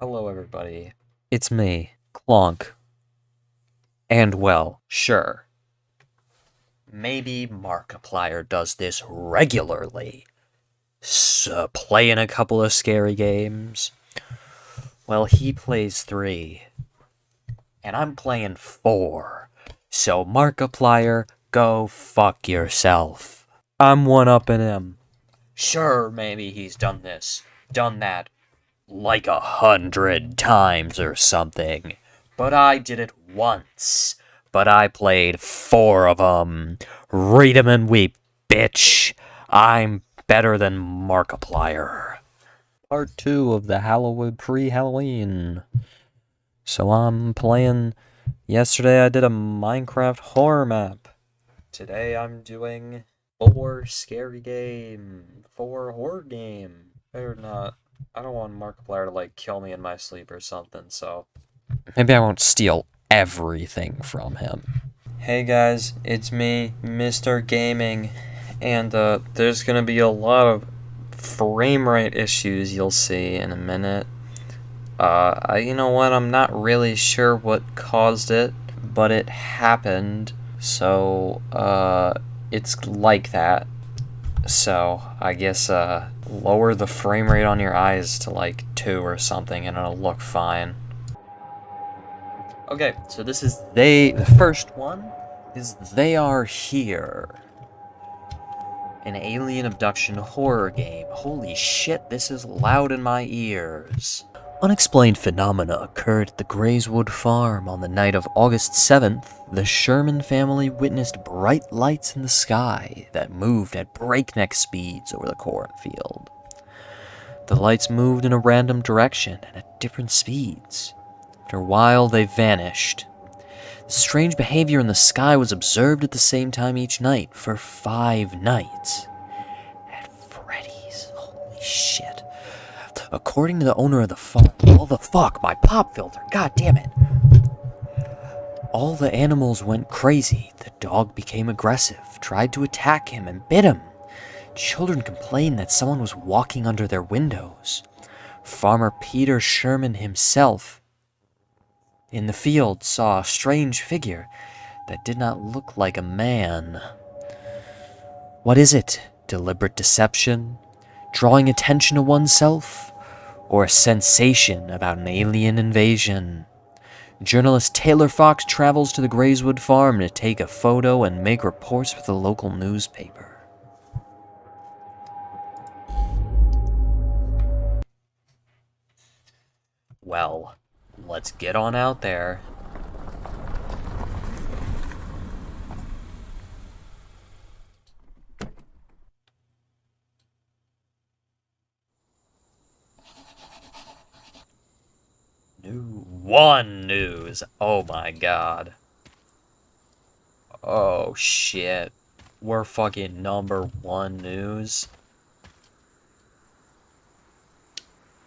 Hello, everybody. It's me, Clonk. And well, sure. Maybe Markiplier does this regularly. Playing a couple of scary games. Well, he plays 3. And I'm playing 4. So, Markiplier, go fuck yourself. I'm one-upping him. Sure, maybe he's done this, done that, like 100 times or something. But I did it once. But I played 4 of them. Read 'em and weep, bitch. I'm better than Markiplier. Part 2 of the Halloween pre-Halloween. So I'm playing... Yesterday I did a Minecraft horror map. Today I'm doing 4 scary game. 4 horror game. Better not. I don't want Markiplier to, like, kill me in my sleep or something, so... Maybe I won't steal everything from him. Hey guys, it's me, Mr. Gaming, and, there's gonna be a lot of frame rate issues you'll see in a minute. You know what, I'm not really sure what caused it, but it happened, so, it's like that. So, I guess, lower the frame rate on your eyes to, like, 2 or something, and it'll look fine. Okay, so this is the first one is They Are Here. An alien abduction horror game. Holy shit, this is loud in my ears. Unexplained phenomena occurred at the Grayswood farm on the night of August 7th. The Sherman family witnessed bright lights in the sky that moved at breakneck speeds over the cornfield. The lights moved in a random direction and at different speeds. After a while, they vanished. The strange behavior in the sky was observed at the same time each night for 5 nights. At Freddy's. Holy shit. According to the owner of the farm, my pop filter, god damn it. All the animals went crazy. The dog became aggressive, tried to attack him, and bit him. Children complained that someone was walking under their windows. Farmer Peter Sherman himself in the field saw a strange figure that did not look like a man. What is it? Deliberate deception? Drawing attention to oneself? Or a sensation about an alien invasion? Journalist Taylor Fox travels to the Grayswood farm to take a photo and make reports for the local newspaper. Well, let's get on out there. One news. Oh my god. Oh shit. We're fucking #1 news.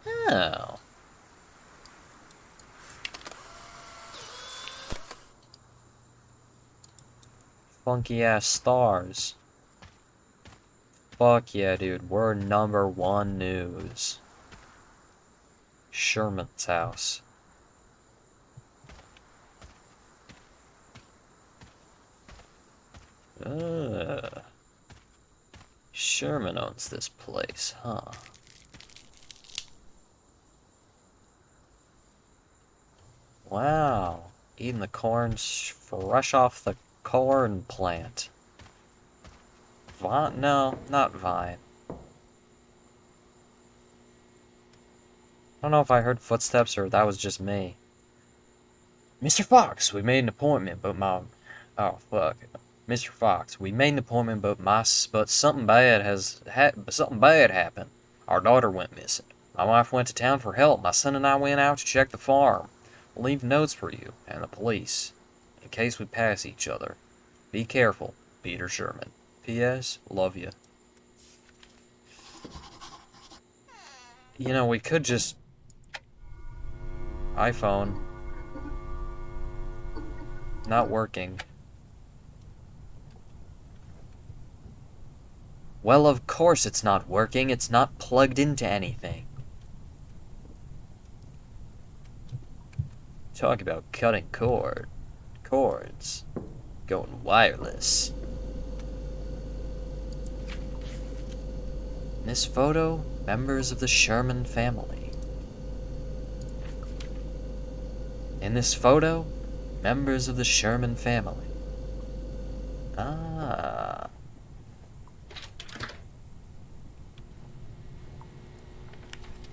Oh. Funky ass stars. Fuck yeah, dude. We're #1 news. Sherman's house. Sherman owns this place, huh? Wow. Eating the corn fresh off the corn plant. Vine? No, not Vine. I don't know if I heard footsteps or that was just me. Mr. Fox, we made an appointment, but my... Oh, fuck. Mr. Fox, we made an appointment, but something bad happened. Our daughter went missing. My wife went to town for help. My son and I went out to check the farm. We'll leave notes for you and the police, in case we pass each other. Be careful, Peter Sherman. P.S. Love you. You know, we could just... iPhone. Not working. Well, of course it's not working. It's not plugged into anything. Talk about cutting cords. Going wireless. In this photo, members of the Sherman family. In this photo, members of the Sherman family. Ah.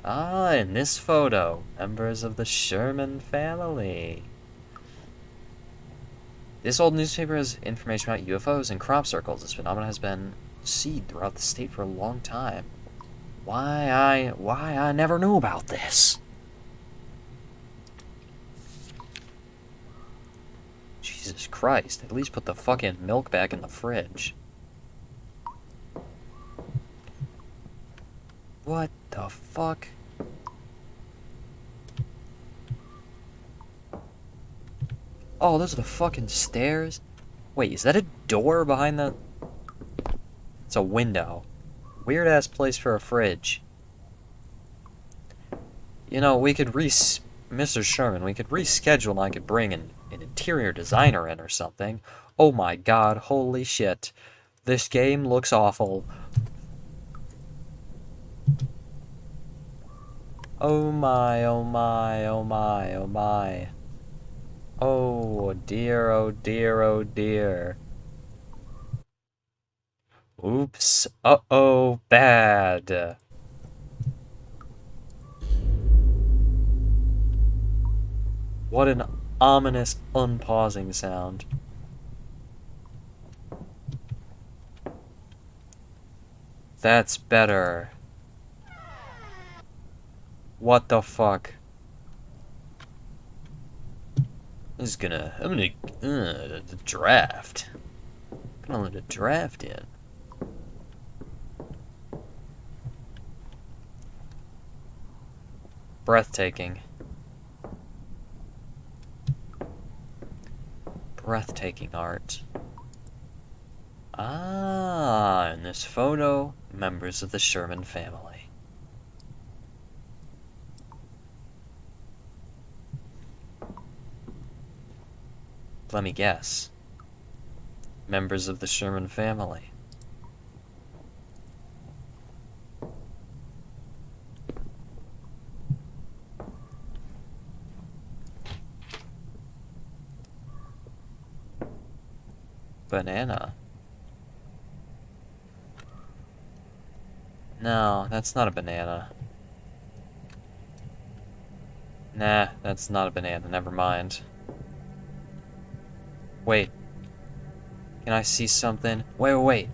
Ah, in this photo, members of the Sherman family. This old newspaper has information about UFOs and crop circles. This phenomenon has been seen throughout the state for a long time. Why I never knew about this? Jesus Christ, at least put the fucking milk back in the fridge. What the fuck? Oh, those are the fucking stairs? Wait, is that a door behind the... It's a window. Weird-ass place for a fridge. You know, we could Mr. Sherman, we could reschedule and I could bring an interior designer in or something. Oh my god, holy shit. This game looks awful. Oh my, oh my, oh my, oh my. Oh dear, oh dear, oh dear. Oops. Uh-oh, bad. What an ominous unpausing sound. That's better. What the fuck? I'm gonna the draft. I'm gonna let a draft in. Breathtaking. Breathtaking art. Ah, in this photo, members of the Sherman family. Let me guess. Members of the Sherman family. Banana. No, that's not a banana. Nah, that's not a banana, never mind. Wait. Can I see something? Wait.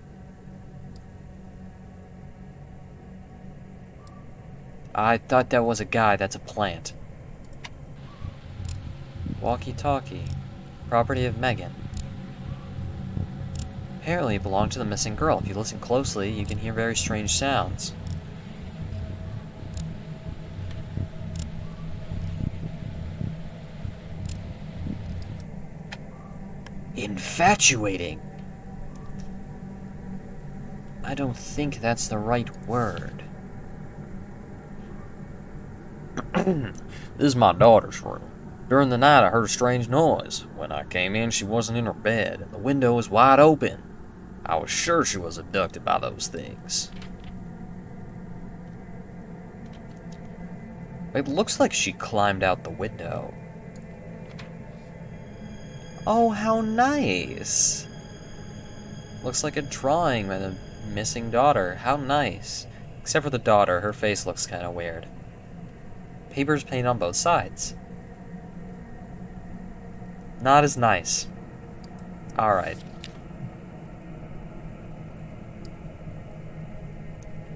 I thought that was a guy, that's a plant. Walkie-talkie. Property of Megan. Apparently it belonged to the missing girl. If you listen closely, you can hear very strange sounds. Infatuating! I don't think that's the right word. This is my daughter's room. During the night I heard a strange noise. When I came in, she wasn't in her bed, and the window was wide open. I was sure she was abducted by those things. It looks like she climbed out the window. Oh, how nice! Looks like a drawing by the missing daughter. How nice. Except for the daughter, her face looks kind of weird. Paper's painted on both sides. Not as nice. Alright.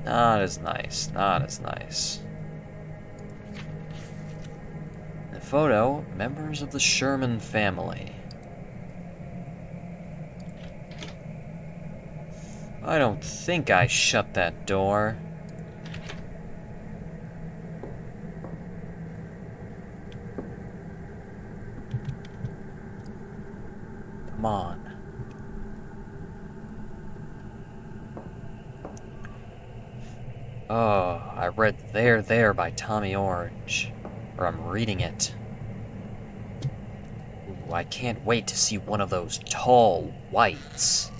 Not as nice. Not as nice. The photo, members of the Sherman family. I don't think I shut that door. Come on. Oh, I read There by Tommy Orange. Or I'm reading it. Ooh, I can't wait to see one of those tall whites.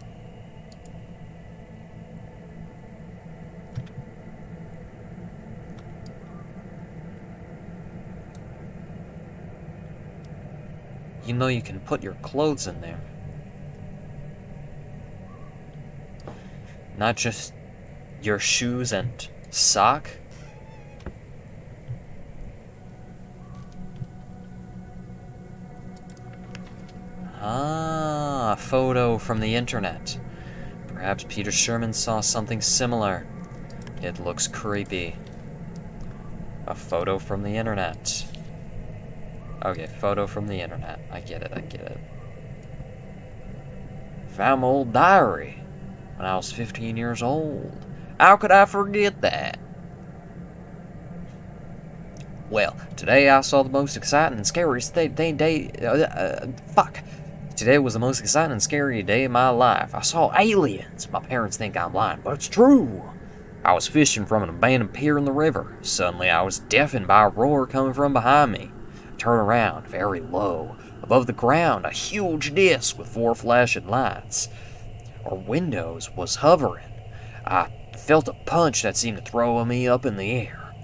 You know you can put your clothes in there. Not just your shoes and sock. Ah, a photo from the internet. Perhaps Peter Sherman saw something similar. It looks creepy. A photo from the internet. Okay, photo from the internet. I get it. Found my old diary when I was 15 years old. How could I forget that? Well, today I saw the most exciting and scariest fuck. Today was the most exciting and scary day of my life. I saw aliens. My parents think I'm lying, but it's true. I was fishing from an abandoned pier in the river. Suddenly I was deafened by a roar coming from behind me. I turned around, very low. Above the ground, a huge disc with 4 flashing lights. Our windows was hovering. I felt a punch that seemed to throw me up in the air.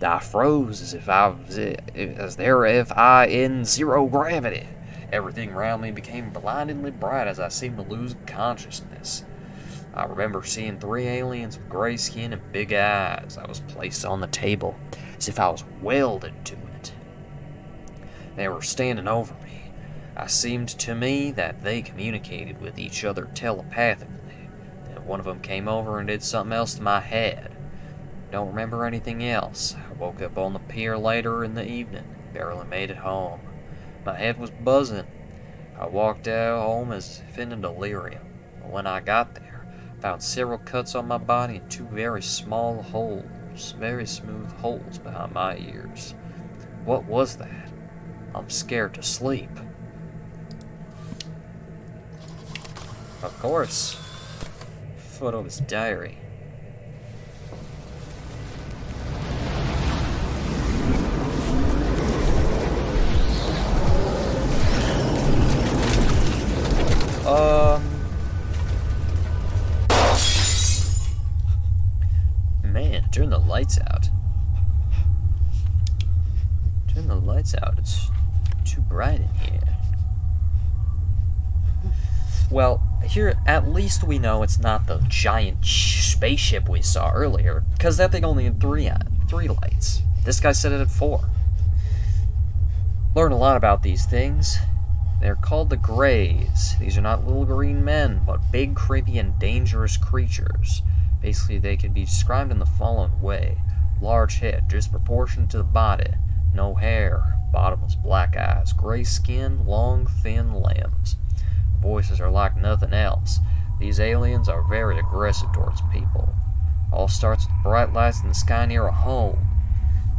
I froze as if I in zero gravity. Everything around me became blindingly bright as I seemed to lose consciousness. I remember seeing 3 aliens with gray skin and big eyes. I was placed on the table as if I was welded to it. They were standing over me. It seemed to me that they communicated with each other telepathically. Then one of them came over and did something else to my head. Don't remember anything else. I woke up on the pier later in the evening. Barely made it home. My head was buzzing. I walked out home as if in a delirium. But when I got there, I found several cuts on my body and 2 very small holes, very smooth holes behind my ears. What was that? I'm scared to sleep. Of course. Photo of his diary. Man, turn the lights out. Turn the lights out. It's too bright in here. Well, here, at least we know it's not the giant spaceship we saw earlier, because that thing only had 3 lights. This guy said it had 4. Learn a lot about these things. They're called the Greys. These are not little green men, but big, creepy, and dangerous creatures. Basically, they can be described in the following way. Large head, disproportionate to the body. No hair. Bottomless black eyes. Gray skin, long, thin limbs. Voices are like nothing else. These aliens are very aggressive towards people. All starts with bright lights in the sky near a home.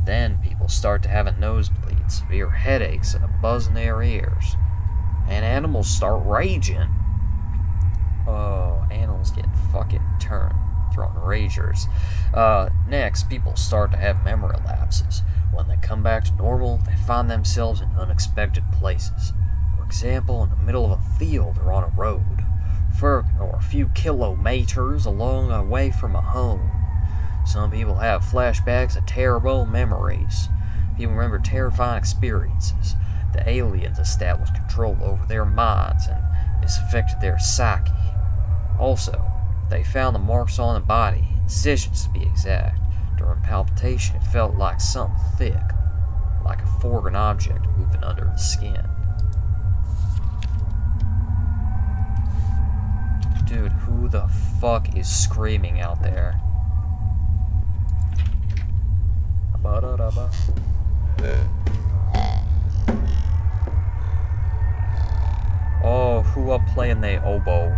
Then people start to have nosebleeds, severe headaches, and a buzz in their ears. And animals start raging. Oh, animals get fucking thrown ragers. Next, people start to have memory lapses. When they come back to normal, they find themselves in unexpected places. For example, in the middle of a field or on a road, or a few kilometers along away from a home. Some people have flashbacks of terrible memories. People remember terrifying experiences. The aliens established control over their minds, and this affected their psyche. Also, they found the marks on the body, incisions to be exact. During palpation, it felt like something thick, like a foreign object moving under the skin. Dude, who the fuck is screaming out there? Oh, who up playing the oboe?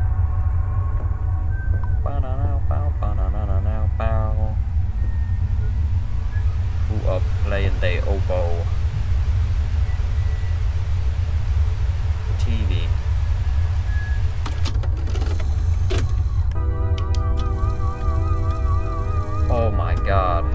Who up playing the oboe? TV. Oh my god.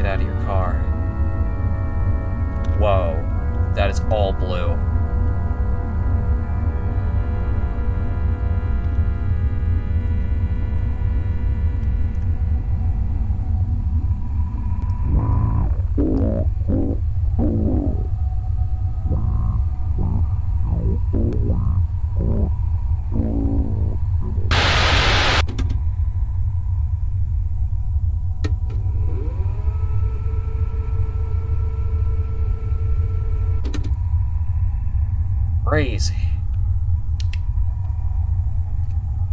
get out of your car. Whoa. That is all blue. Crazy.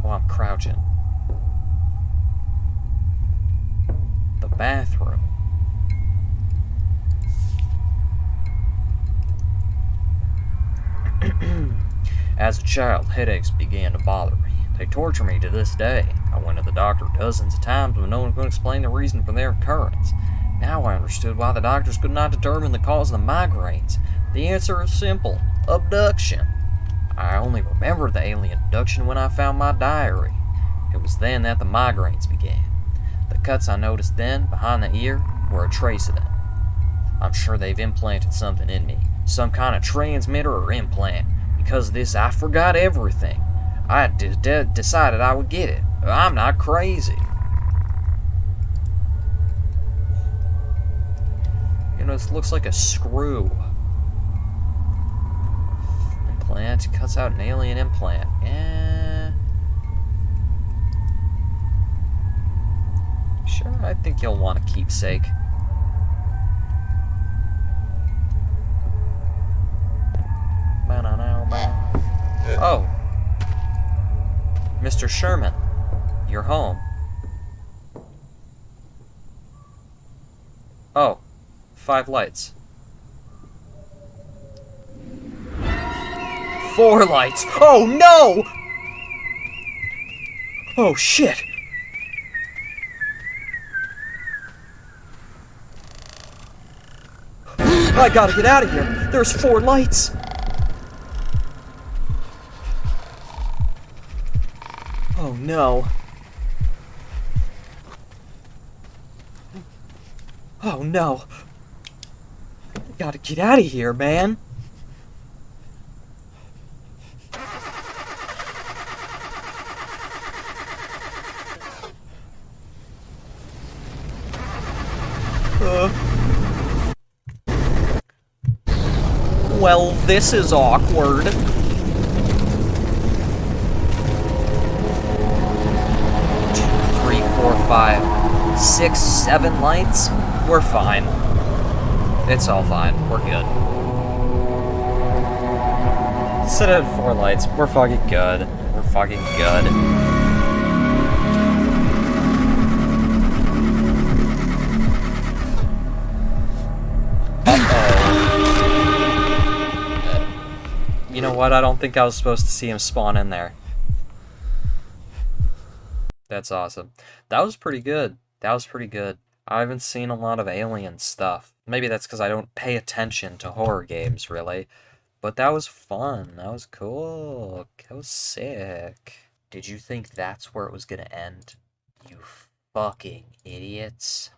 Oh, I'm crouching. The bathroom. As a child, headaches began to bother me. They torture me to this day. I went to the doctor dozens of times, but no one could explain the reason for their occurrence. Now I understood why the doctors could not determine the cause of the migraines. The answer is simple: abduction. I only remembered the alien abduction when I found my diary. It was then that the migraines began. The cuts I noticed then, behind the ear, were a trace of them. I'm sure they've implanted something in me, some kind of transmitter or implant. Because of this, I forgot everything. I decided I would get it. I'm not crazy. You know, this looks like a screw. Implant cuts out an alien implant. Yeah. Sure, I think you'll want a keepsake. Oh. Mr. Sherman, you're home. Oh, 5 lights. 4 lights! Oh no! Oh shit! I gotta get out of here! There's 4 lights! Oh no. Oh no. I gotta get out of here, man. Well, this is awkward. 2, 3, 4, 5, 6, 7 lights? We're fine. It's all fine. We're good. Sit at 4 lights. We're fucking good. We're fucking good. You know what? I don't think I was supposed to see him spawn in there. That's awesome. That was pretty good. That was pretty good. I haven't seen a lot of alien stuff. Maybe that's because I don't pay attention to horror games, really. But that was fun. That was cool. That was sick. Did you think that's where it was gonna end? You fucking idiots.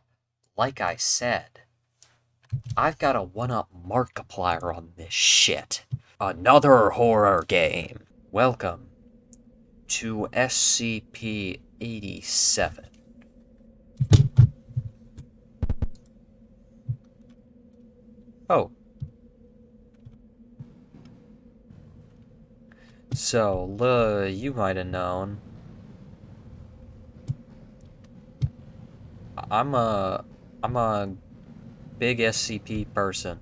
Like I said, I've got a 1-up markiplier on this shit. Another horror game. Welcome to SCP-87. Oh. So, you might have known. I'm a big SCP person.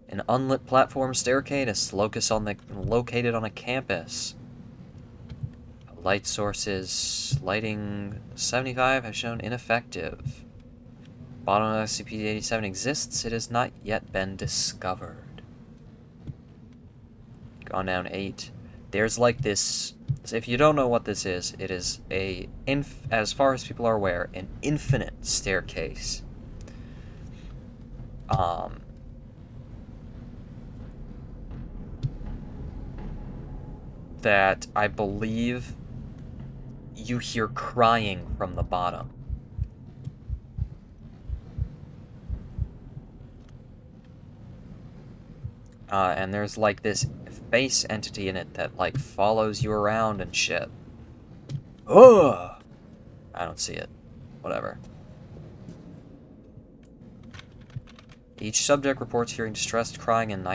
An unlit platform staircase located on a campus. Light sources, lighting 75 has shown ineffective. Bottom of SCP-87 exists, it has not yet been discovered. Gone down 8. There's like this, if you don't know what this is, it is as far as people are aware, an infinite staircase. That I believe you hear crying from the bottom. And there's like this face entity in it that like follows you around and shit. Ugh! I don't see it. Whatever. Each subject reports hearing distressed crying and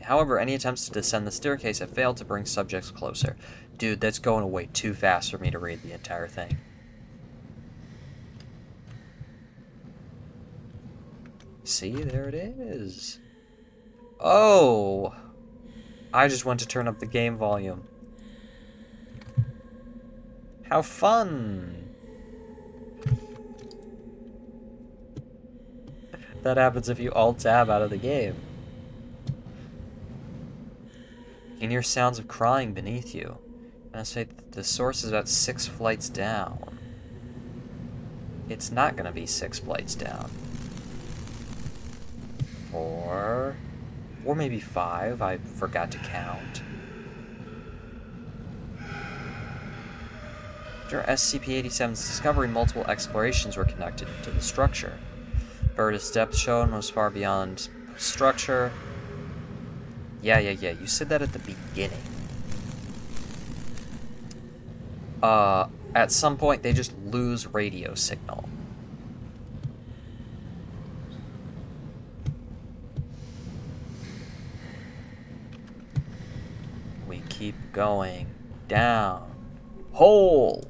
however, any attempts to descend the staircase have failed to bring subjects closer. Dude, that's going way too fast for me to read the entire thing. See, there it is. Oh! I just went to turn up the game volume. How fun! That happens if you alt-tab out of the game. You can hear sounds of crying beneath you. And I say the source is about 6 flights down. It's not gonna be 6 flights down. 4... or maybe 5, I forgot to count. After SCP-87's discovery, multiple explorations were conducted into the structure. Furthest depth shown was far beyond structure. Yeah, you said that at the beginning. At some point they just lose radio signal. We keep going down. Hole!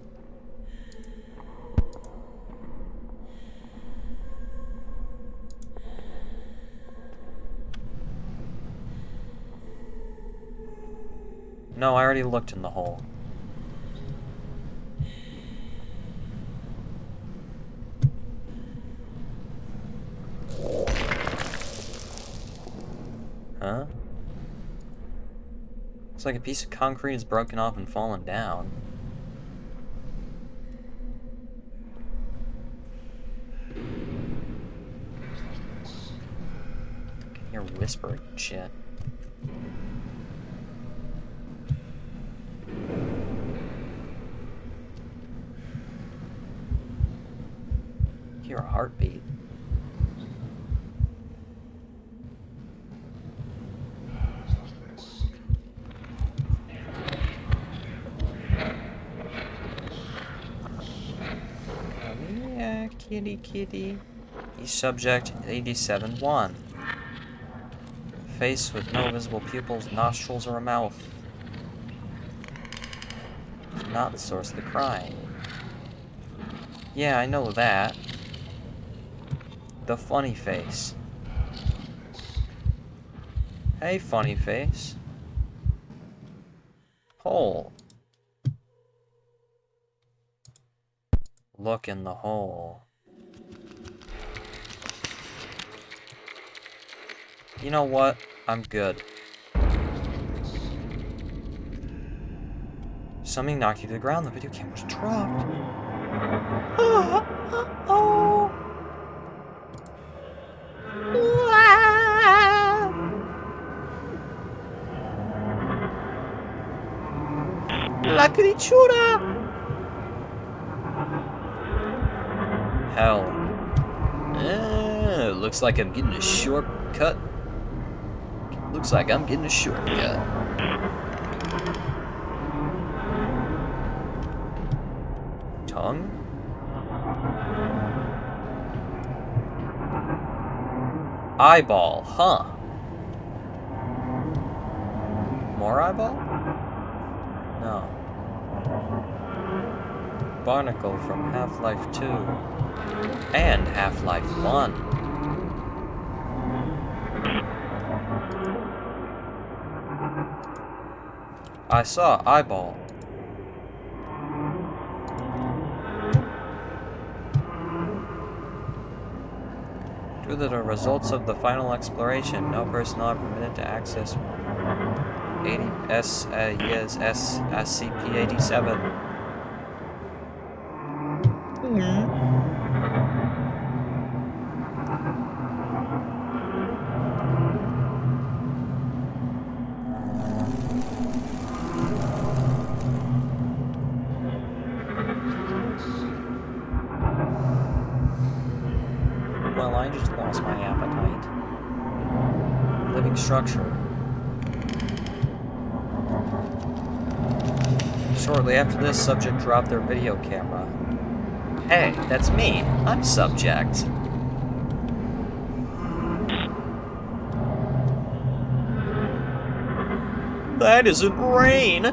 No, I already looked in the hole. Huh? Looks like a piece of concrete is broken off and fallen down. I can hear whispering and shit. Hear a heartbeat. Yeah, kitty. Each subject 87-1. Face with no visible pupils, nostrils, or a mouth. Not the source of the crying. Yeah, I know that. The funny face. Hey, funny face. Hole. Look in the hole. You know what? I'm good. Something knocked you to the ground. The video camera was dropped. Oh. La criatura! Hell. Looks like I'm getting a shortcut. Looks like I'm getting a shortcut. Tongue? Eyeball, huh? More eyeball? No. Barnacle from Half-Life 2 and Half-Life 1. I saw eyeball. Due to the results of the final exploration, no personnel are permitted to access SCP-87. Well, I just lost my appetite. Living structure. Shortly after this, subject dropped their video camera. Hey, that's me. I'm subject. That isn't rain.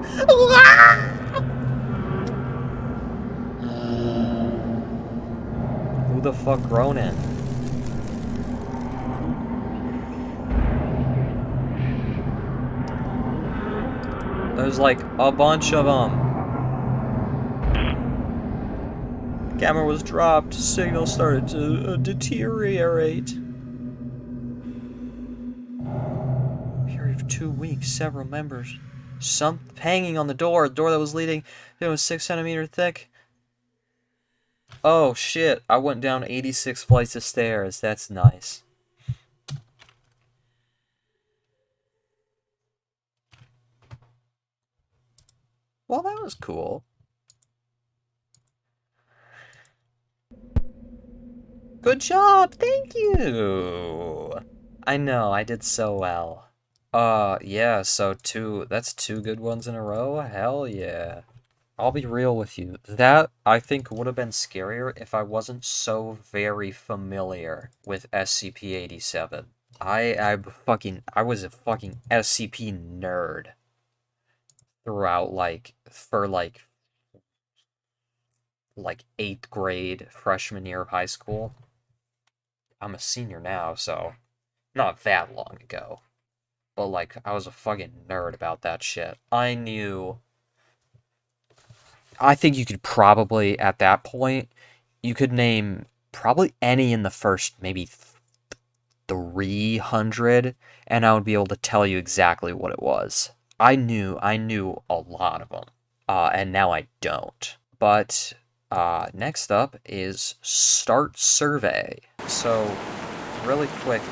Who the fuck groaning? There's like a bunch of them. Camera was dropped. Signal started to deteriorate. Period of 2 weeks. Several members. Some hanging on the door. The door that was leading. It was 6 centimeters thick. Oh shit! I went down 86 flights of stairs. That's nice. Well, that was cool. Good job! Thank you! I know, I did so well. Yeah, so that's two good ones in a row? Hell yeah. I'll be real with you. That, I think, would have been scarier if I wasn't so very familiar with SCP-87. I was a fucking SCP nerd throughout, for 8th grade, freshman year of high school. I'm a senior now, so not that long ago. But, like, I was a fucking nerd about that shit. I think you could probably, at that point, you could name probably any in the first maybe 300, and I would be able to tell you exactly what it was. I knew a lot of them, and now I don't. But next up is Start Survey. So, really quick,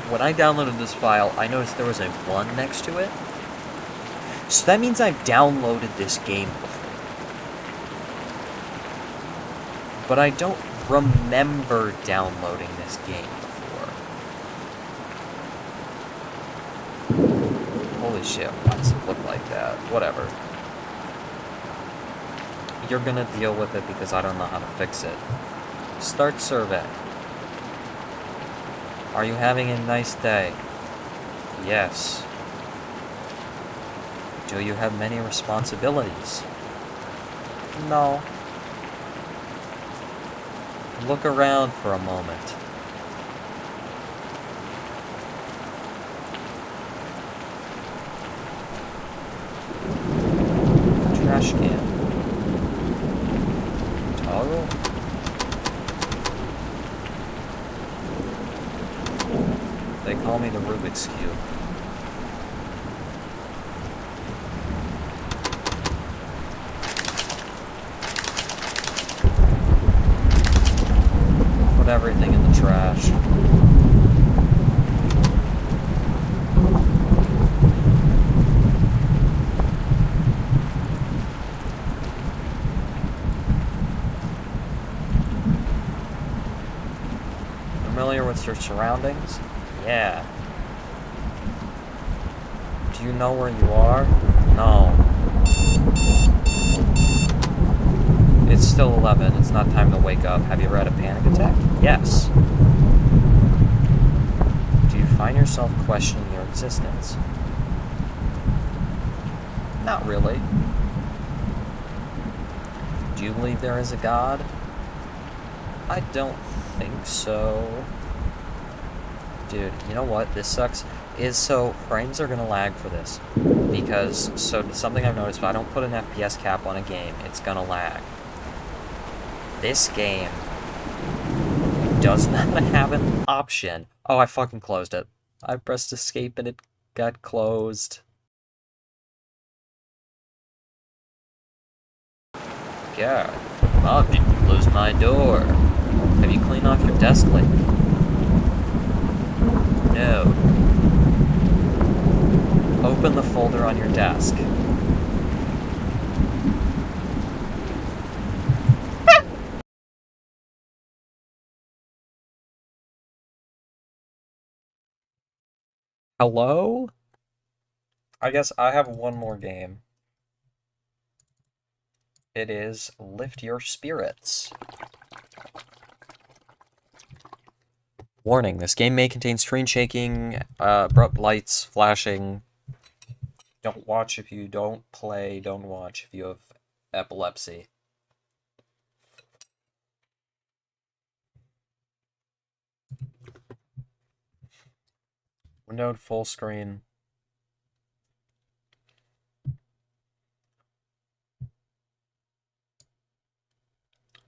when I downloaded this file, I noticed there was a 1 next to it. So that means I've downloaded this game before. But I don't remember downloading this game before. Holy shit, why does it look like that? Whatever. You're gonna deal with it because I don't know how to fix it. Start survey. Are you having a nice day? Yes. Do you have many responsibilities? No. Look around for a moment. Trash can. Toggle? They call me the Rubik's Cube. Put everything in the trash. Familiar with your surroundings? Yeah. Do you know where you are? No. It's still 11. It's not time to wake up. Have you ever had a panic attack? Yes. Do you find yourself questioning your existence? Not really. Do you believe there is a God? I don't think so. Dude, you know what? This sucks. Frames are gonna lag for this. Because, something I've noticed, if I don't put an FPS cap on a game, it's gonna lag. This game does not have an option. Oh, I fucking closed it. I pressed escape and it got closed. God, Mom, did you close my door? Have you cleaned off your desk lately? No. Open the folder on your desk. Hello? I guess I have one more game. It is Lift Your Spirits. Warning, this game may contain screen shaking, abrupt lights, flashing. Don't watch if you don't play, don't watch if you have epilepsy. Windowed full screen.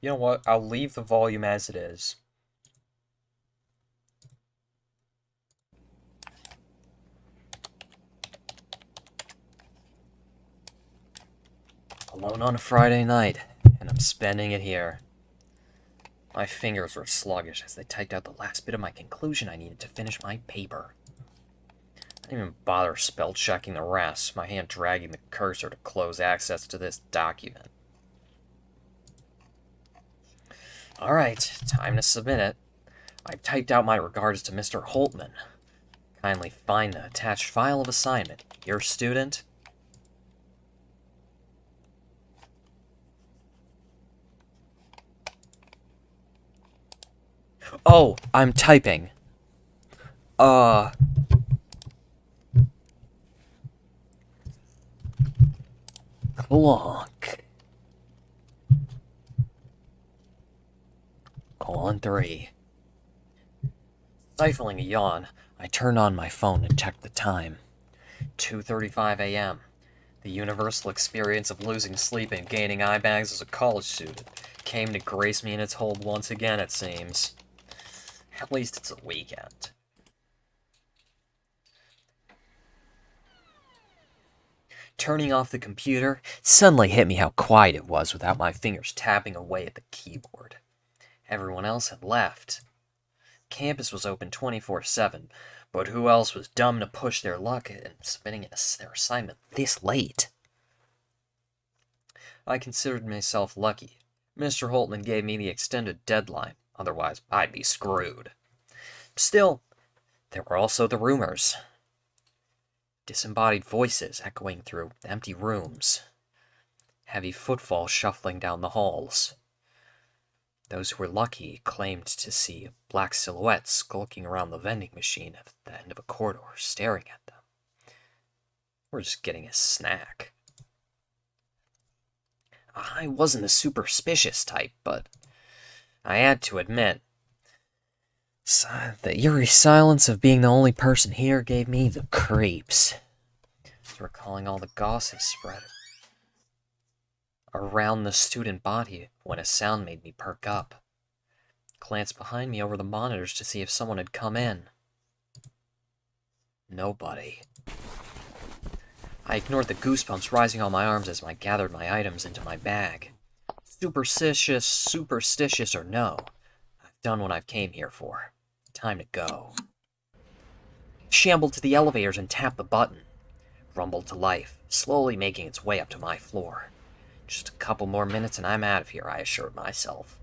You know what? I'll leave the volume as it is. Alone on a Friday night, and I'm spending it here. My fingers were sluggish as they typed out the last bit of my conclusion I needed to finish my paper. I didn't even bother spell checking the rest, my hand dragging the cursor to close access to this document. Alright, time to submit it. I've typed out my regards to Mr. Holtman. Kindly find the attached file of assignment. Your student. Oh, I'm typing. Clonk. Colon 3. Stifling a yawn, I turned on my phone and checked the time. 2:35 a.m. The universal experience of losing sleep and gaining eye bags as a college student came to grace me in its hold once again, it seems. At least it's a weekend. Turning off the computer, suddenly hit me how quiet it was without my fingers tapping away at the keyboard. Everyone else had left. Campus was open 24/7, but who else was dumb to push their luck in submitting their assignment this late? I considered myself lucky. Mr. Holtman gave me the extended deadline, otherwise I'd be screwed. Still, there were also the rumors. Disembodied voices echoing through empty rooms. Heavy footfalls shuffling down the halls. Those who were lucky claimed to see black silhouettes skulking around the vending machine at the end of a corridor, staring at them. Or just getting a snack. I wasn't the superstitious type, but I had to admit, the eerie silence of being the only person here gave me the creeps. Recalling all the gossip spread around the student body when a sound made me perk up. Glanced behind me over the monitors to see if someone had come in. Nobody. I ignored the goosebumps rising on my arms as I gathered my items into my bag. Superstitious or no, I've done what I've came here for. Time to go. Shambled to the elevators and tapped the button. Rumbled to life, slowly making its way up to my floor. Just a couple more minutes and I'm out of here, I assured myself.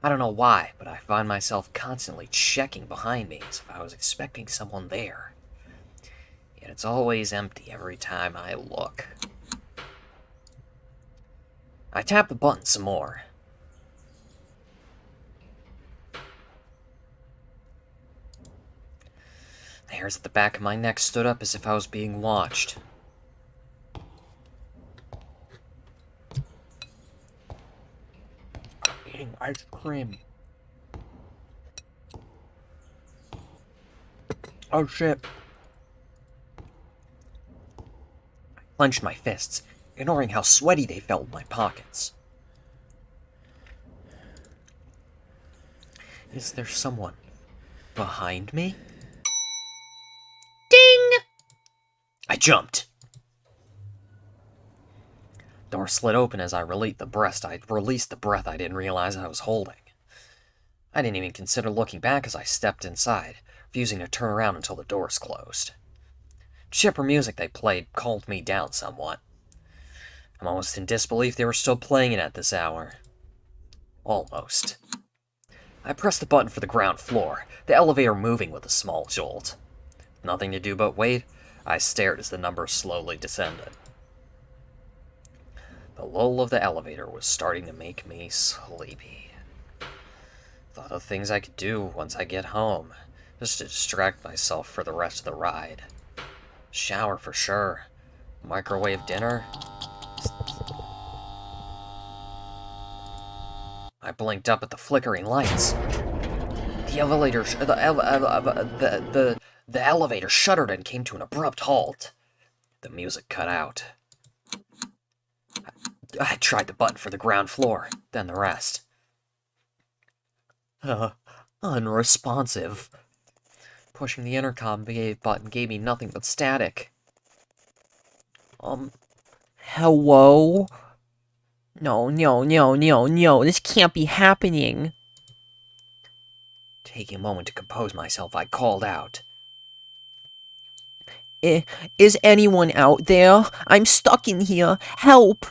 I don't know why, but I find myself constantly checking behind me as if I was expecting someone there. Yet it's always empty every time I look. I tapped the button some more. The hairs at the back of my neck stood up as if I was being watched. I'm eating ice cream. Oh shit. I clenched my fists, ignoring how sweaty they felt in my pockets. Is there someone behind me? Ding! I jumped. Door slid open as I released the breath I didn't realize I was holding. I didn't even consider looking back as I stepped inside, refusing to turn around until the doors closed. Chipper music they played calmed me down somewhat. I'm almost in disbelief they were still playing it at this hour. Almost. I pressed the button for the ground floor, the elevator moving with a small jolt. Nothing to do but wait, I stared as the numbers slowly descended. The lull of the elevator was starting to make me sleepy. Thought of things I could do once I get home, just to distract myself for the rest of the ride. Shower for sure. Microwave dinner. I blinked up at the flickering lights. The elevator shuddered and came to an abrupt halt. The music cut out. I tried the button for the ground floor, then the rest. Unresponsive. Pushing the intercom button gave me nothing but static. Hello? No, this can't be happening. Taking a moment to compose myself, I called out. Is anyone out there? I'm stuck in here. Help!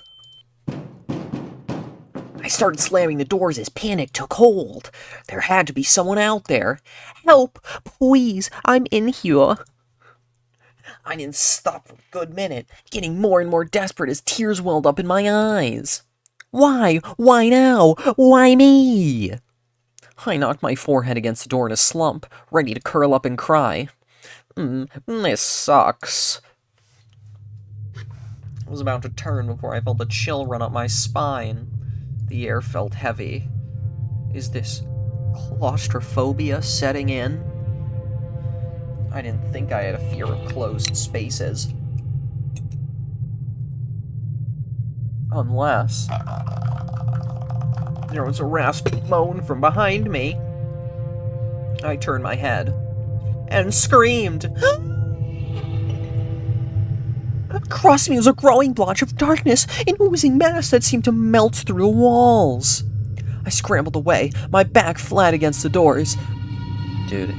I started slamming the doors as panic took hold. There had to be someone out there. Help! Please, I'm in here. I didn't stop for a good minute, getting more and more desperate as tears welled up in my eyes. Why? Why now? Why me? I knocked my forehead against the door in a slump, ready to curl up and cry. This sucks. I was about to turn before I felt a chill run up my spine. The air felt heavy. Is this claustrophobia setting in? I didn't think I had a fear of closed spaces. Unless there was a raspy moan from behind me. I turned my head and screamed. Across me was a growing blotch of darkness, an oozing mass that seemed to melt through the walls. I scrambled away, my back flat against the doors. Dude,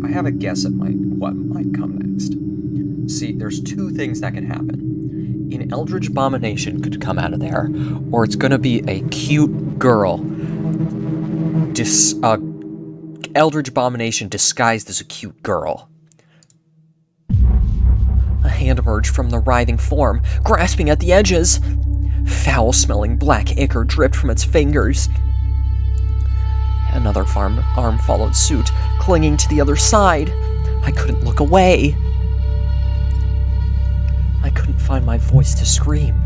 I have a guess at what might come next. See, there's two things that can happen. An eldritch abomination could come out of there, or it's gonna be a cute girl. Eldritch abomination disguised as a cute girl. A hand emerged from the writhing form, grasping at the edges. Foul-smelling black ichor dripped from its fingers. Another arm followed suit, clinging to the other side. I couldn't look away. I couldn't find my voice to scream.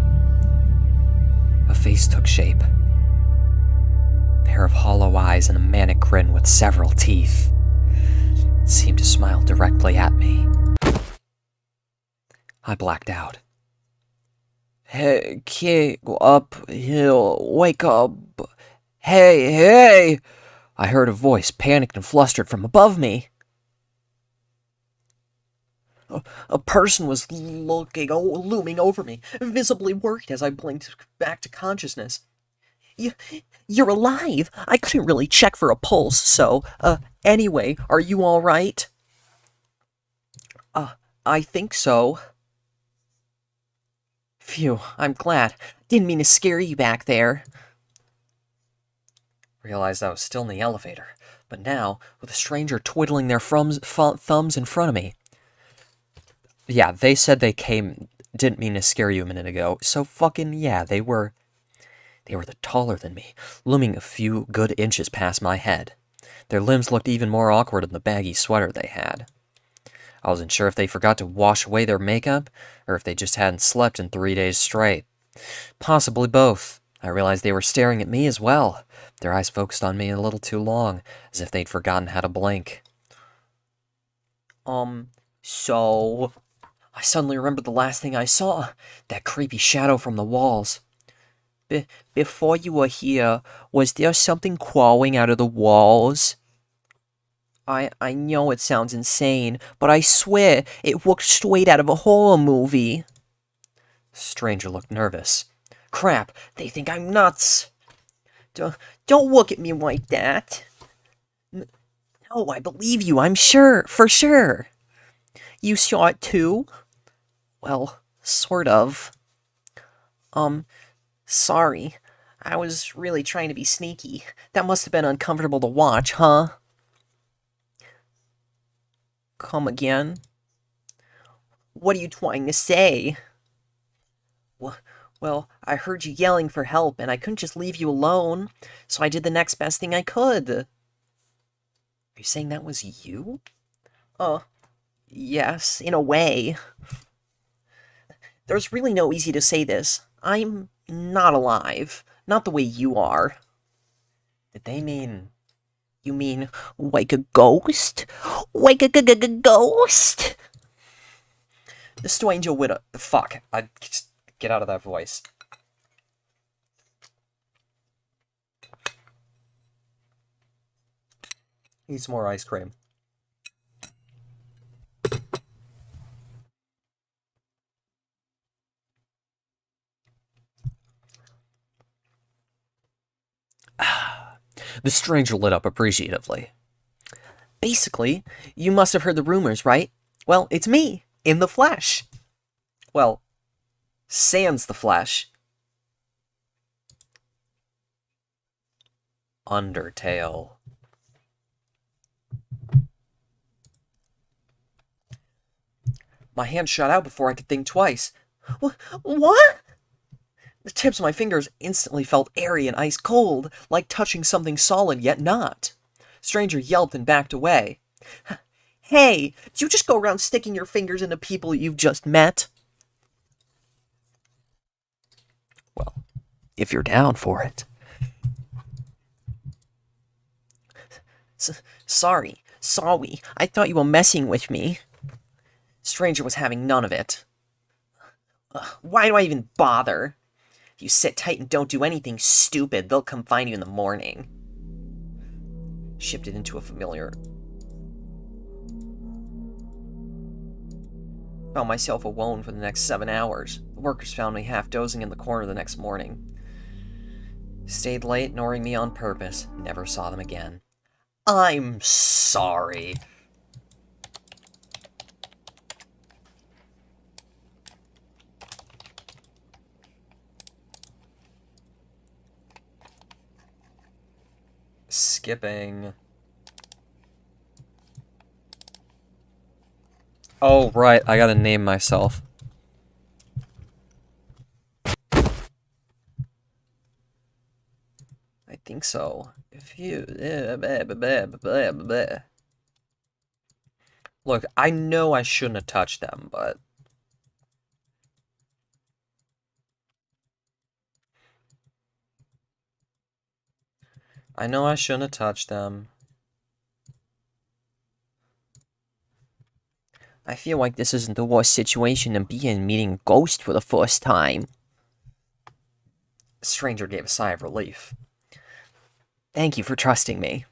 A face took shape. A pair of hollow eyes and a manic grin with several teeth. It seemed to smile directly at me. I blacked out. Hey, kid, go up, hill, wake up. Hey! I heard a voice, panicked and flustered, from above me. A person was looming over me, visibly worried as I blinked back to consciousness. You're alive! I couldn't really check for a pulse, so, anyway, are you alright? I think so. Phew, I'm glad. Didn't mean to scare you back there. Realized I was still in the elevator, but now, with a stranger twiddling their thumbs in front of me. Yeah, they said they didn't mean to scare you a minute ago, so fucking yeah, they were taller than me, looming a few good inches past my head. Their limbs looked even more awkward in the baggy sweater they had. I wasn't sure if they forgot to wash away their makeup, or if they just hadn't slept in 3 days straight. Possibly both. I realized they were staring at me as well, their eyes focused on me a little too long, as if they'd forgotten how to blink. So... I suddenly remembered the last thing I saw, that creepy shadow from the walls. Before you were here, was there something crawling out of the walls? I know it sounds insane, but I swear it looked straight out of a horror movie. The stranger looked nervous. Crap, they think I'm nuts. Don't look at me like that. No, I believe you, I'm sure, for sure. You saw it too? Well, sort of. Sorry. I was really trying to be sneaky. That must have been uncomfortable to watch, huh? Come again? What are you trying to say? Well, I heard you yelling for help, and I couldn't just leave you alone, so I did the next best thing I could. Are you saying that was you? Yes, in a way. There's really no easy to say this. I'm not alive. Not the way you are. Did they mean... You mean like a ghost? Like a ghost? The stranger widow. Fuck. I just get out of that voice. Eat some more ice cream. The stranger lit up appreciatively. Basically, you must have heard the rumors, right? Well, it's me, in the flesh. Well, sans the flesh. Undertale. My hand shot out before I could think twice. What? The tips of my fingers instantly felt airy and ice cold, like touching something solid yet not. Stranger yelped and backed away. Hey, did you just go around sticking your fingers into people you've just met? Well, if you're down for it. Sorry. I thought you were messing with me. Stranger was having none of it. Why do I even bother? If you sit tight and don't do anything stupid, they'll come find you in the morning. Shifted into a familiar. Found myself alone for the next 7 hours. The workers found me half dozing in the corner the next morning. Stayed late, ignoring me on purpose. Never saw them again. I'm sorry. Skipping. Oh, right. I gotta name myself. I think so. If you... Look, I know I shouldn't have touched them, but... I know I shouldn't have touched them. I feel like this isn't the worst situation to be in meeting a ghost for the first time. The stranger gave a sigh of relief. Thank you for trusting me.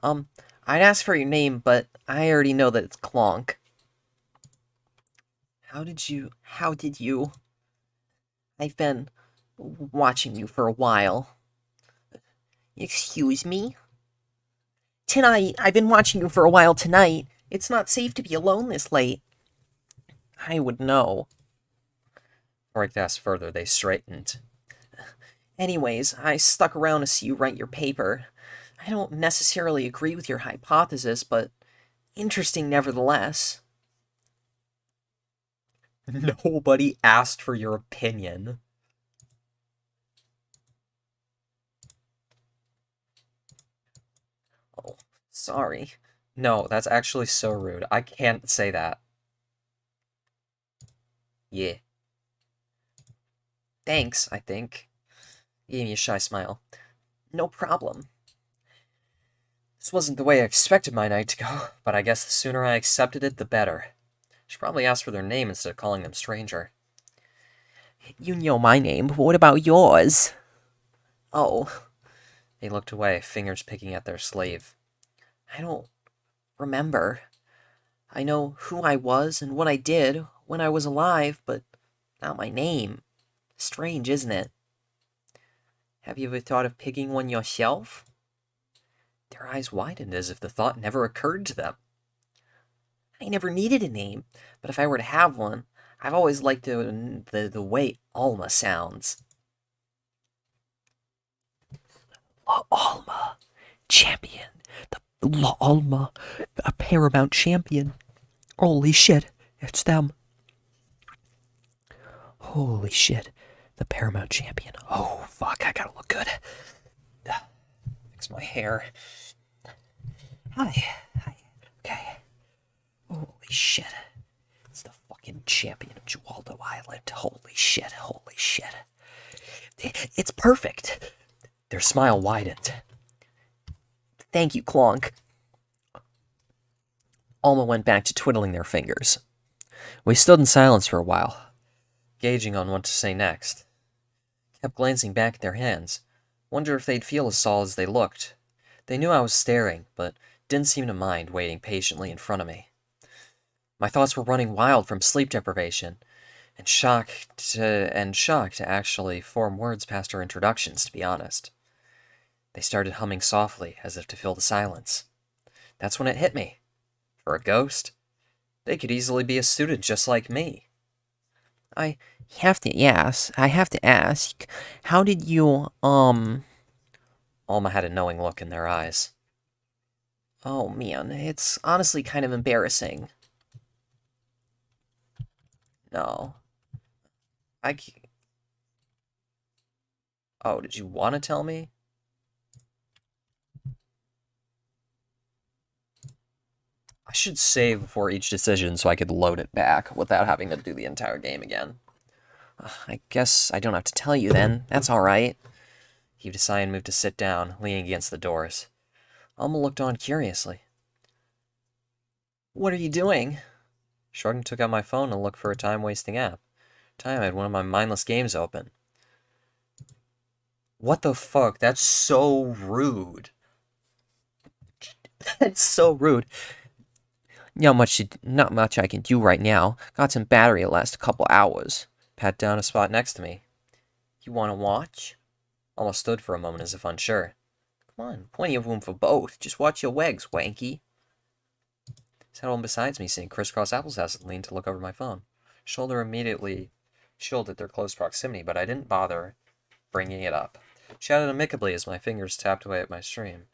I'd ask for your name, but I already know that it's Clonk. How did you... I've been watching you for a while. Excuse me? Tonight, I've been watching you for a while tonight. It's not safe to be alone this late. I would know. Before I could ask further, they straightened. Anyways, I stuck around to see you write your paper. I don't necessarily agree with your hypothesis, but interesting nevertheless. Nobody asked for your opinion. Oh, sorry. No, that's actually so rude. I can't say that. Yeah. Thanks, I think. He gave me a shy smile. No problem. This wasn't the way I expected my night to go, but I guess the sooner I accepted it, the better. Should probably ask for their name instead of calling them stranger. You know my name, but what about yours? Oh. They looked away, fingers picking at their sleeve. I don't remember. I know who I was and what I did when I was alive, but not my name. Strange, isn't it? Have you ever thought of picking one yourself? Their eyes widened as if the thought never occurred to them. I never needed a name, but if I were to have one, I've always liked the way Alma sounds. La Alma, champion. The La Alma, a Paramount champion. Holy shit, it's them. Holy shit. The Paramount Champion. Oh, fuck, I gotta look good. Fix my hair. Hi. Hi. Okay. Holy shit. It's the fucking champion of Jualdo Island. Holy shit. Holy shit. It's perfect. Their smile widened. Thank you, Clonk. Alma went back to twiddling their fingers. We stood in silence for a while, gauging on what to say next. Kept glancing back at their hands. Wonder if they'd feel as solid as they looked. They knew I was staring, but didn't seem to mind waiting patiently in front of me. My thoughts were running wild from sleep deprivation, and shock to actually form words past our introductions, to be honest. They started humming softly, as if to fill the silence. That's when it hit me. For a ghost, they could easily be a student just like me. I have to ask, how did you, Alma had a knowing look in their eyes. Oh man, it's honestly kind of embarrassing. No. Oh, did you want to tell me? I should save before each decision so I could load it back without having to do the entire game again. I guess I don't have to tell you then. That's alright. He decided and moved to sit down, leaning against the doors. Alma looked on curiously. What are you doing? Shrugged and took out my phone and looked for a time-wasting app. I had one of my mindless games open. What the fuck? That's so rude. That's so rude. Not much I can do right now. Got some battery to last a couple hours. Pat down a spot next to me. You want to watch? Almost stood for a moment as if unsure. Come on, plenty of room for both. Just watch your legs, wanky. Sat one beside me, sitting crisscross apples house, and leaned to look over my phone. Shoulder immediately chilled at their close proximity, but I didn't bother bringing it up. Shouted amicably as my fingers tapped away at my screen.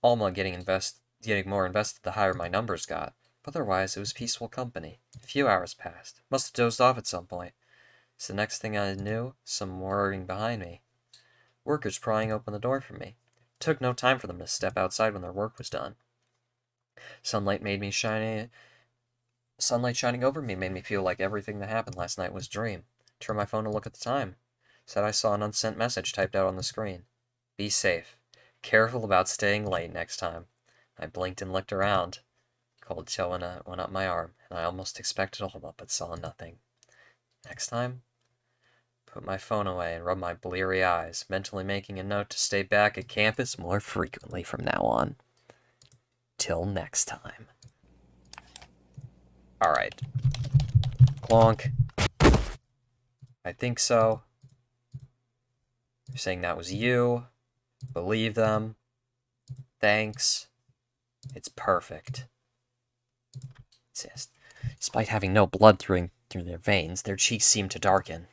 Alma getting more invested the higher my numbers got. But otherwise, it was peaceful company. A few hours passed. Must have dozed off at some point. So the next thing I knew, some wording behind me. Workers prying open the door for me. It took no time for them to step outside when their work was done. Sunlight shining over me made me feel like everything that happened last night was a dream. Turned my phone to look at the time. Said I saw an unsent message typed out on the screen. Be safe. Careful about staying late next time. I blinked and looked around. Cold chill went up my arm, and I almost expected Alma, but saw nothing. Next time? Put my phone away and rubbed my bleary eyes, mentally making a note to stay back at campus more frequently from now on. Till next time. Alright. Clonk. I think so. You're saying that was you. Believe them. Thanks. It's perfect. Despite having no blood through their veins, their cheeks seemed to darken.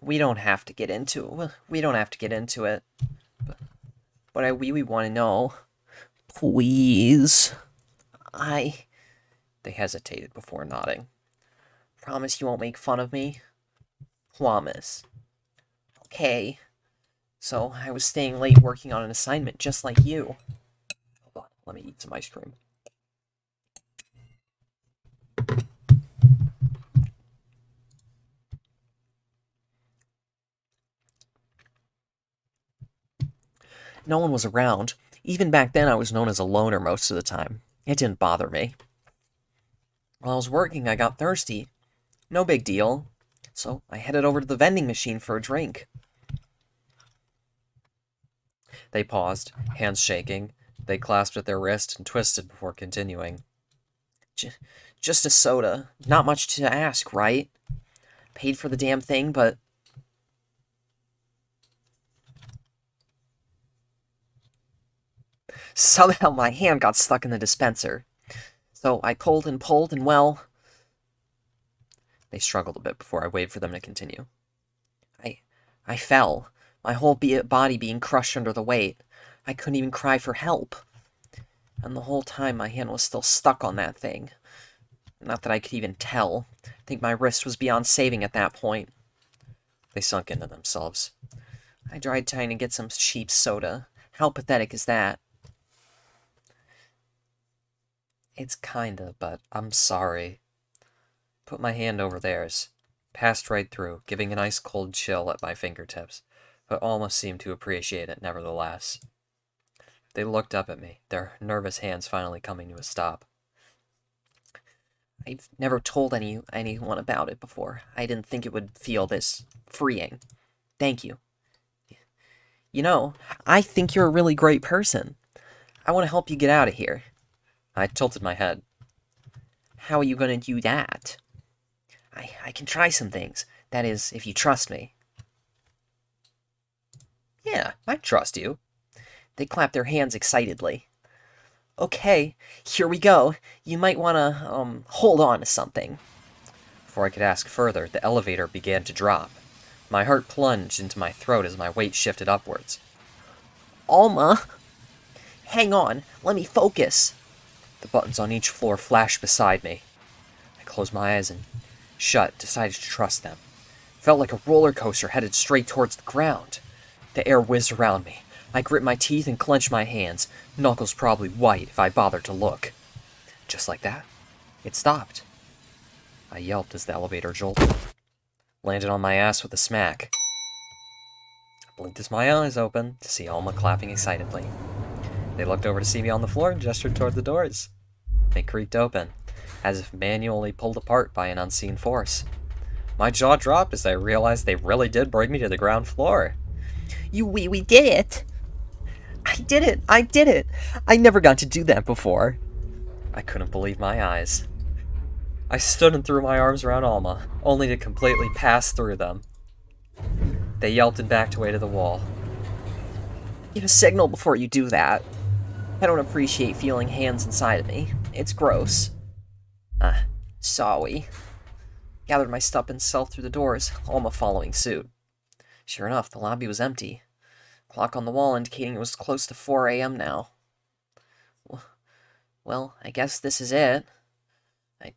We don't have to get into it. But I really want to know. Please. They hesitated before nodding. Promise you won't make fun of me? Promise. Okay. So, I was staying late working on an assignment just like you. Hold on, let me eat some ice cream. No one was around. Even back then, I was known as a loner most of the time. It didn't bother me. While I was working, I got thirsty. No big deal. So, I headed over to the vending machine for a drink. They paused, hands shaking. They clasped at their wrist and twisted before continuing. Just a soda. Not much to ask, right? Paid for the damn thing, but... Somehow my hand got stuck in the dispenser. So I pulled, and well... They struggled a bit before I waited for them to continue. I fell, my whole body being crushed under the weight. I couldn't even cry for help. And the whole time my hand was still stuck on that thing. Not that I could even tell. I think my wrist was beyond saving at that point. They sunk into themselves. I tried trying to get some cheap soda. How pathetic is that? It's kinda, but I'm sorry. Put my hand over theirs. Passed right through, giving an ice cold chill at my fingertips, but almost seemed to appreciate it nevertheless. They looked up at me, their nervous hands finally coming to a stop. I've never told anyone about it before. I didn't think it would feel this freeing. Thank you. You know, I think you're a really great person. I want to help you get out of here. I tilted my head. How are you going to do that? I can try some things. That is, if you trust me. Yeah, I trust you. They clap their hands excitedly. Okay, here we go. You might want to, hold on to something. Before I could ask further, the elevator began to drop. My heart plunged into my throat as my weight shifted upwards. Alma! Hang on, let me focus. The buttons on each floor flashed beside me. I closed my eyes and shut, decided to trust them. Felt like a roller coaster headed straight towards the ground. The air whizzed around me. I gripped my teeth and clenched my hands, knuckles probably white if I bothered to look. Just like that, it stopped. I yelped as the elevator jolted. Landed on my ass with a smack. I blinked as my eyes opened to see Alma clapping excitedly. They looked over to see me on the floor and gestured toward the doors. They creaked open, as if manually pulled apart by an unseen force. My jaw dropped as I realized they really did bring me to the ground floor. We did it! I did it! I never got to do that before. I couldn't believe my eyes. I stood and threw my arms around Alma, only to completely pass through them. They yelped and backed away to the wall. Give a signal before you do that. I don't appreciate feeling hands inside of me. It's gross. Sorry. Gathered my stuff and self through the doors, Alma following suit. Sure enough, the lobby was empty. Clock on the wall indicating it was close to 4 a.m. now. Well, I guess this is it. I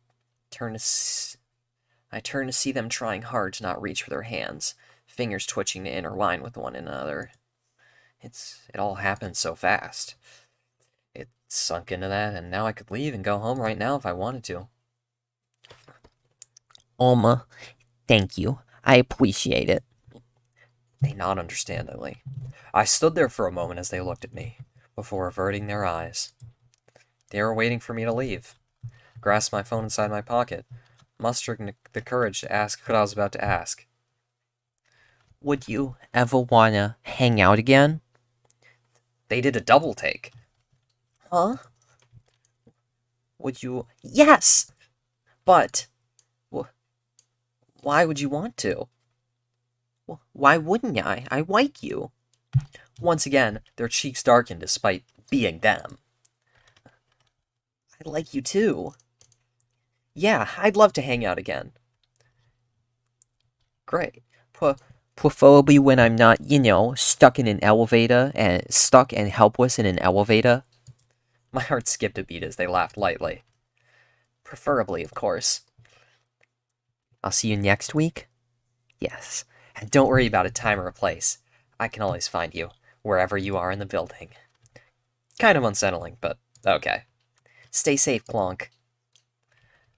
turned to see them trying hard to not reach for their hands, fingers twitching to intertwine with one another. It all happened so fast. It sunk into that, and now I could leave and go home right now if I wanted to. Alma, thank you. I appreciate it. They nodded understandingly. I stood there for a moment as they looked at me, before averting their eyes. They were waiting for me to leave. Grasped my phone inside my pocket, mustering the courage to ask what I was about to ask. Would you ever wanna hang out again? They did a double take. Huh? Would you... Yes! But... Why would you want to? Why wouldn't I? I like you. Once again, their cheeks darkened despite being them. I like you too. Yeah, I'd love to hang out again. Great. Preferably when I'm not, stuck and helpless in an elevator. My heart skipped a beat as they laughed lightly. Preferably, of course. I'll see you next week? Yes. And don't worry about a time or a place. I can always find you, wherever you are in the building. Kind of unsettling, but okay. Stay safe, Plonk.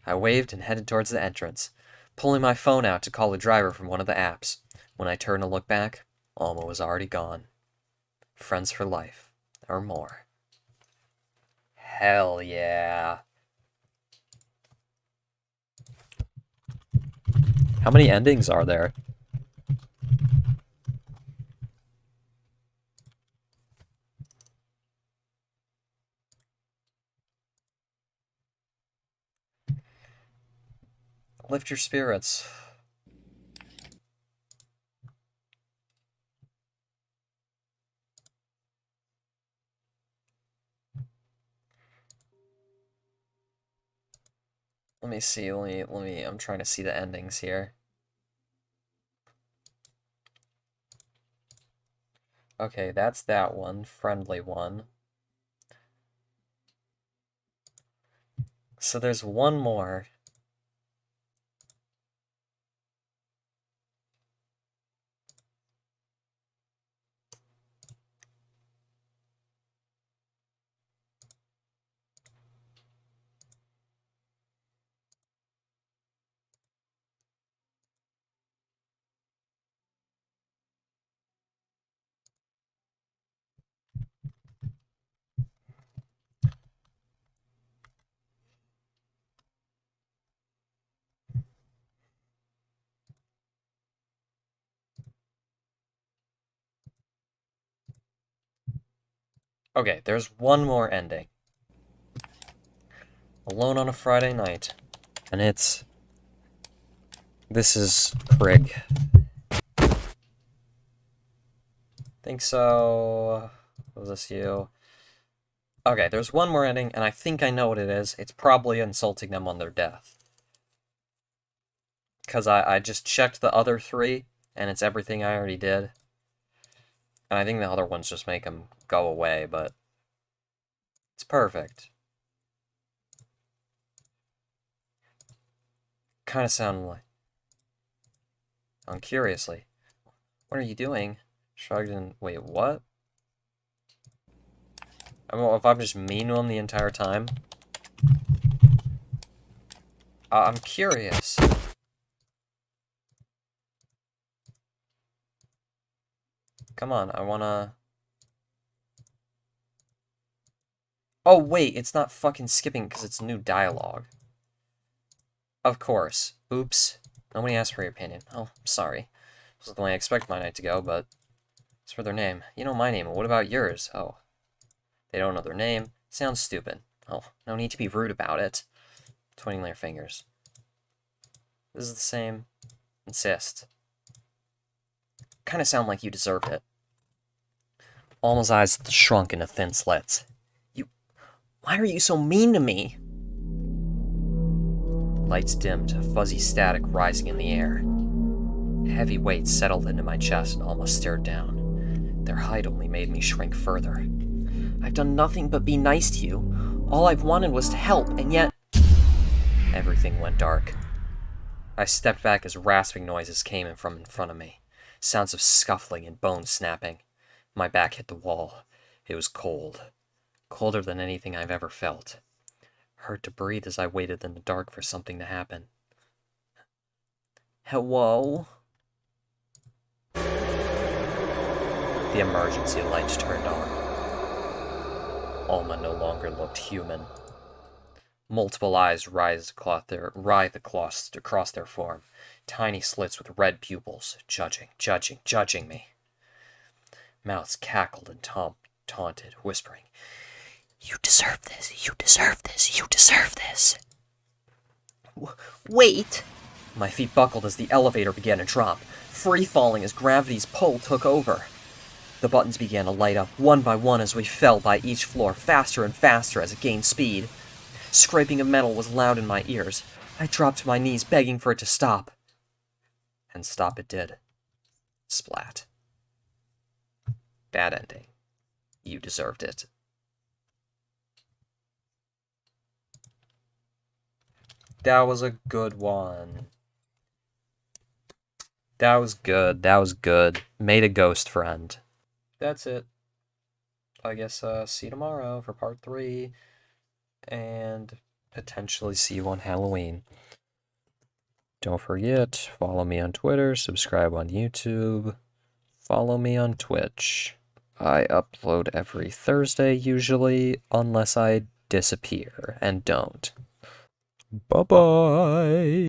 I waved and headed towards the entrance, pulling my phone out to call a driver from one of the apps. When I turned to look back, Alma was already gone. Friends for life, or more. Hell yeah. How many endings are there? Lift your spirits. Let me see, I'm trying to see the endings here. Okay, that's that one, friendly one. So there's one more. Okay, there's one more ending. Alone on a Friday night. And it's... This is Craig. Think so. Was this you? Okay, there's one more ending, and I think I know what it is. It's probably insulting them on their death. Because I just checked the other three, and it's everything I already did. And I think the other ones just make them go away, but... It's perfect. Kind of sound like... Curiously. What are you doing? Shrugged and... Wait, what? I mean, if I'm just mean to him the entire time? I'm curious. Come on, I wanna... Oh, wait, it's not fucking skipping because it's new dialogue. Of course. Oops. Nobody asked for your opinion. Oh, sorry. This is the way I expect my night to go, but... As for their name. You know my name, what about yours? Oh. They don't know their name. Sounds stupid. Oh, no need to be rude about it. Twiddling their fingers. This is the same. Insist. Kinda sound like you deserved it. Alma's eyes shrunk into thin slits. Why are you so mean to me? Lights dimmed, fuzzy static rising in the air. Heavy weights settled into my chest and almost stared down. Their height only made me shrink further. I've done nothing but be nice to you. All I've wanted was to help, and yet... Everything went dark. I stepped back as rasping noises came from in front of me. Sounds of scuffling and bones snapping. My back hit the wall. It was cold. Colder than anything I've ever felt. Hurt to breathe as I waited in the dark for something to happen. Hello? The emergency lights turned on. Alma no longer looked human. Multiple eyes writhed across their form. Tiny slits with red pupils, judging me. Mouths cackled and taunted, whispering, "You deserve this, you deserve this, you deserve this." Wait! My feet buckled as the elevator began to drop, free-falling as gravity's pull took over. The buttons began to light up one by one as we fell by each floor, faster and faster as it gained speed. Scraping of metal was loud in my ears. I dropped to my knees, begging for it to stop. And stop it did. Splat. Bad ending. You deserved it. That was a good one. That was good. That was good. Made a ghost friend. That's it. I guess, see you tomorrow for part 3. And potentially see you on Halloween. Don't forget, follow me on Twitter, subscribe on YouTube, follow me on Twitch. I upload every Thursday usually, unless I disappear and don't. Bye-bye!